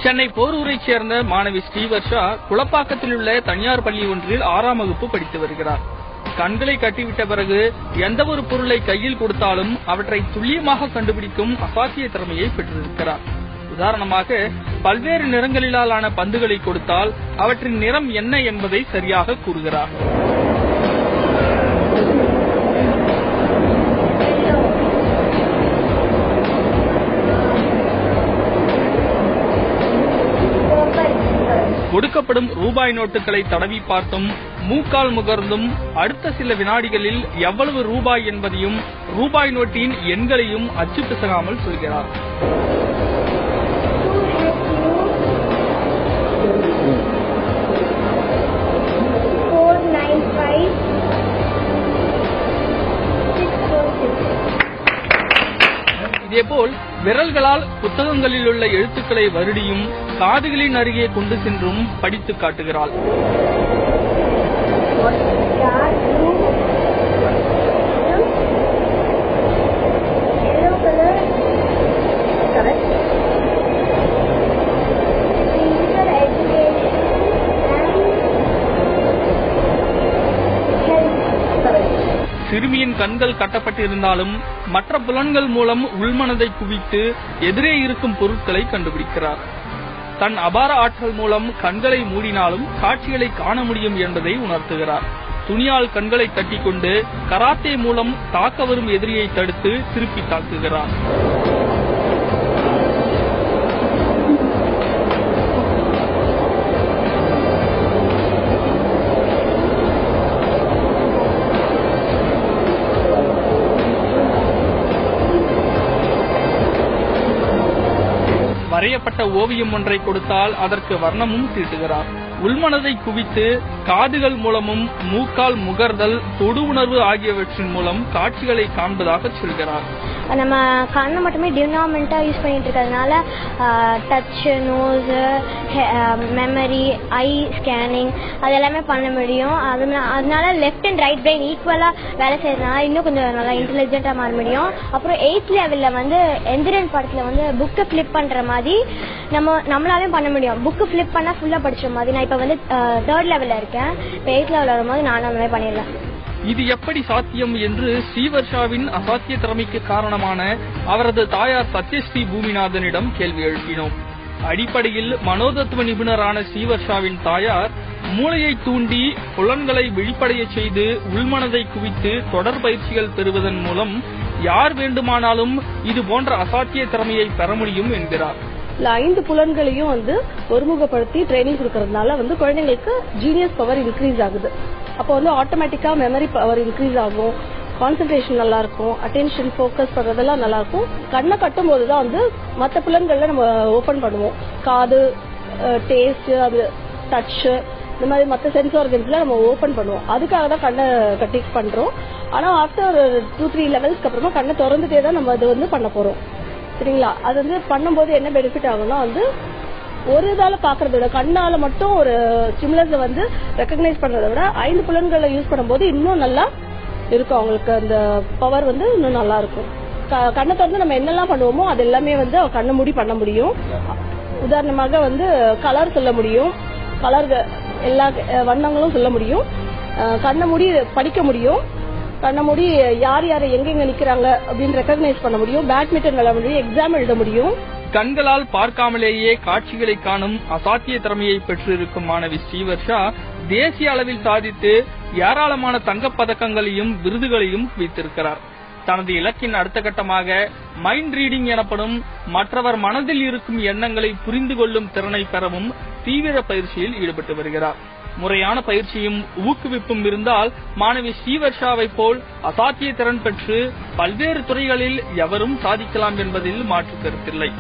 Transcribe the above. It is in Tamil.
சென்னை போரூரைச் சேர்ந்த மாணவி ஸ்ரீவர்ஷா குளப்பாக்கத்தில் உள்ள தனியார் பள்ளி ஒன்றில் 6ஆம் வகுப்பு படித்து வருகிறார். கண்களை கட்டிவிட்ட பிறகு எந்த ஒரு பொருளை கையில் கொடுத்தாலும் அவற்றை துல்லியமாக கண்டுபிடிக்கும் அசாத்திய திறமையை பெற்றிருக்கிறார். உதாரணமாக, பல்வேறு நிறங்களிலான பந்துகளை கொடுத்தால் அவற்றின் நிறம் என்ன என்பதை சரியாக கூறுகிறார். கொடுக்கப்படும் ரூபாய் நோட்டுகளை தடவி பார்த்தும் மூக்கால் முகர்ந்தும் அடுத்த சில வினாடிகளில் எவ்வளவு ரூபாய் என்பதையும் ரூபாய் நோட்டின் எண்களையும் அச்சு பிசகாமல் சொல்கிறார். இதேபோல் விரல்களால் புத்தகங்களில் உள்ள எழுத்துக்களை வருடியும் காதுகளின் அருகே கொண்டு சென்றும் படித்து காட்டுகிறாள். சிறுமியின் கண்கள் கட்டப்பட்டிருந்தாலும் மற்ற புலன்கள் மூலம் உள்மனதை குவித்து எதிரே இருக்கும் பொருட்களை கண்டுபிடிக்கிறார். தன் அபார ஆற்றல் மூலம் கண்களை மூடினாலும் காட்சிகளை காண முடியும் என்பதை உணர்த்துகிறார். துணியால் கண்களை கட்டிக்கொண்டு கராத்தே மூலம் தாக்க வரும் எதிரியை தடுத்து திருப்பி தாக்குகிறார். வரையப்பட்ட ஓவியம் ஒன்றை கொடுத்தால் அதற்கு வர்ணமும் தீட்டுகிறார். உள்மனதை குவித்து காதுகள் மூலமும் மூக்கால் முகர்தல், தொடு உணர்வு ஆகியவற்றின் மூலம் காட்சிகளை காண்பதாக சொல்கிறார். நம்ம கண்ணை மட்டுமே டினாமெண்டா யூஸ் பண்ணிட்டு இருக்கிறதுனால டச், நோஸ், மெமரி, ஐ ஸ்கேனிங் அது எல்லாமே பண்ண முடியும். அதனால லெஃப்ட் அண்ட் ரைட் பிரெயின் ஈக்குவலா வேலை செய்யறதுனால இன்னும் கொஞ்சம் நல்லா இன்டெலிஜென்ட்டா மாற முடியும். அப்புறம் 8th லெவல்ல வந்து எந்திரன் படத்துல வந்து புக்கை பிளிப் பண்ற மாதிரி நம்மளாலையும் பண்ண முடியும். புக்கு பிளிப் பண்ணா ஃபுல்லா படிச்ச மாதிரி. நான் இப்ப வந்து 3rd லெவல்ல இருக்கேன். இப்ப 8th லெவல் வரும்போது நானும் அந்த மாதிரி பண்ணிடலாம். இது எப்படி சாத்தியம் என்று ஸ்ரீவர்ஷாவின் அசாத்திய திறமைக்கு காரணமான அவரது தாயார் சத்யஸ்ரீ பூமிநாதனிடம் கேள்வி எழுப்பினோம். அடிப்படையில் மனோதத்துவ நிபுணரான ஸ்ரீவர்ஷாவின் தாயார் மூளையை தூண்டி புலன்களை விழிப்படைய செய்து உள்மனதை குவித்து தொடர் பயிற்சிகள் பெறுவதன் மூலம் யார் வேண்டுமானாலும் இது போன்ற அசாத்திய திறமையை பெற முடியும் என்கிறார். 5 புலன்களையும் வந்து ஒருமுகப்படுத்தி ட்ரைனிங் கொடுக்கறதுனால வந்து குழந்தைங்களுக்கு ஜீனியஸ் பவர் இன்க்ரீஸ் ஆகுது. அப்போ வந்து ஆட்டோமேட்டிக்கா மெமரி பவர் இன்க்ரீஸ் ஆகும், கான்சென்ட்ரேஷன் நல்லா இருக்கும், அட்டென்ஷன் ஃபோக்கஸ் பண்றதெல்லாம் நல்லா இருக்கும். கண்ணை கட்டும் போதுதான் வந்து மற்ற புலன்கள்ல நம்ம ஓபன் பண்ணுவோம். காது, டேஸ்ட், அது டச், இந்த மாதிரி மற்ற சென்ஸ் ஆர்கன்ஸ்ல நம்ம ஓபன் பண்ணுவோம். அதுக்காக தான் கண்ணை கட்டி பண்றோம். ஆனா ஆஃப்டர் 2-3 லெவல்ஸ்க்கு அப்புறமா கண்ணை திறந்துட்டே தான் நம்ம அது வந்து பண்ண போறோம். சரிங்களா? அது வந்து பண்ணும்போது என்ன பெனிஃபிட் ஆகும்னா வந்து ஒரு இதால பாக்குறத விட கண்ணால மட்டும் ஒரு ஸ்டிமுலஸ் வந்து ரெகக்னைஸ் பண்றதை விட 5 புலன்களை யூஸ் பண்ணும்போது இன்னும் நல்லா இருக்கும். அவங்களுக்கு அந்த பவர் வந்து இன்னும் நல்லா இருக்கும். கண்ணை திறந்து நம்ம என்னெல்லாம் பண்ணுவோமோ அது எல்லாமே வந்து கண்ணை மூடி பண்ண முடியும். உதாரணமாக வந்து கலர் சொல்ல முடியும், கலர் எல்லா வண்ணங்களும் சொல்ல முடியும், கண்ணை மூடி படிக்க முடியும், கண்ணை மூடி யார் யாரை எங்கெங்க நிக்கிறாங்க அப்படின்னு ரெகக்னைஸ் பண்ண முடியும், பேட்மிண்டன் விளையாட முடியும், எக்ஸாம் எழுத முடியும். கண்களால் பார்க்காமலேயே காட்சிகளை காணும் அசாத்திய திறமையை பெற்றிருக்கும் மாணவி ஸ்ரீவர்ஷா தேசிய அளவில் சாதித்து ஏராளமான தங்கப்பதக்கங்களையும் விருதுகளையும் குவித்திருக்கிறார். தனது இலக்கின் அடுத்த கட்டமாக மைண்ட் ரீடிங் எனப்படும் மற்றவர் மனதில் இருக்கும் எண்ணங்களை புரிந்து கொள்ளும் திறனை பெறவும் தீவிர பயிற்சியில் ஈடுபட்டு வருகிறார். முறையான பயிற்சியும் ஊக்குவிப்பும் இருந்தால் மாணவி ஸ்ரீவர்ஷாவை போல் அசாத்திய திறன் பெற்று பல்வேறு துறைகளில் எவரும் சாதிக்கலாம் என்பதில் மாற்று கருத்தில்லை.